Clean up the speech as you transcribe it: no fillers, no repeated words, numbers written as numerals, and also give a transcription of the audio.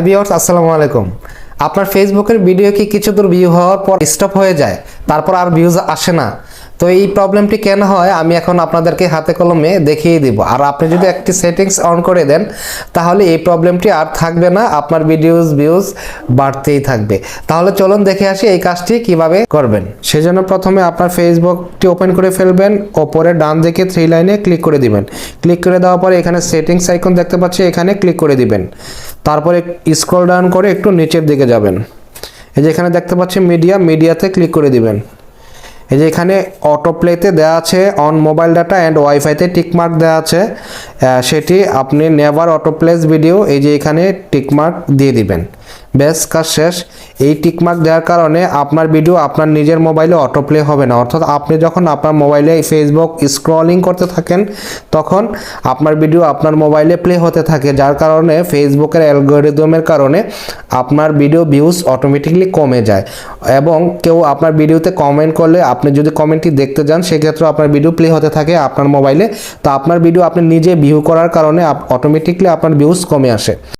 Viewers আসসালামু আলাইকুম। আপনার ফেসবুকের ভিডিও কি কিছু দূর ভিউ হওয়ার পর স্টপ হয়ে যায়, তারপর আর ভিউজ আসে না? তো এই প্রবলেমটি কেন হয় আমি এখন আপনাদেরকে হাতে কলমে দেখিয়ে দিব। আর আপনি যদি একটি সেটিংস অন করে দেন তাহলে এই প্রবলেমটি আর থাকবে না, আপনার ভিউজ বাড়তেই থাকবে। তাহলে চলুন দেখে আসি এই কাজটি কিভাবে করবেন। সেজন্য প্রথমে আপনার ফেসবুকটি ওপেন করে ফেলবেন, ওপরে ডান দিকে 3 লাইনে ক্লিক করে দিবেন। ক্লিক করে দেওয়ার পরে এখানে সেটিংস আইকন দেখতে পাচ্ছি, এখানে ক্লিক করে দিবেন। তারপরে স্ক্রল ডাউন করে একটু নিচের দিকে যাবেন। এই যে এখানে দেখতে পাচ্ছি মিডিয়াতে ক্লিক করে দিবেন। এই যে এখানে অটো প্লেতে দেওয়া আছে অন মোবাইল ডাটা অ্যান্ড ওয়াইফাইতে টিকমার্ক দেওয়া আছে, সেটি আপনি নেভার অটো প্লেস ভিডিও, এই যে এখানে টিকমার্ক দিয়ে দিবেন। বেশ, কাজ শেষ। এই টিকমার্ক দেওয়ার কারণে আপনার ভিডিও আপনার নিজের মোবাইলে অটো প্লে হবে না, অর্থাৎ আপনি যখন আপনার মোবাইলে ফেসবুক স্ক্রলিং করতে থাকেন তখন আপনার ভিডিও আপনার মোবাইলে প্লে হতে থাকে, যার কারণে ফেসবুকের অ্যালগরিদমের কারণে আপনার ভিডিও ভিউজ অটোমেটিকলি কমে যায়। এবং কেউ আপনার ভিডিওতে কমেন্ট করলে আপনি যদি কমেন্টটি দেখতে যান সেক্ষেত্রে আপনার ভিডিও প্লে হতে থাকে আপনার মোবাইলে। তো আপনার ভিডিও আপনি নিজে ভিউ করার কারণে অটোমেটিকলি আপনার ভিউজ কমে আসে।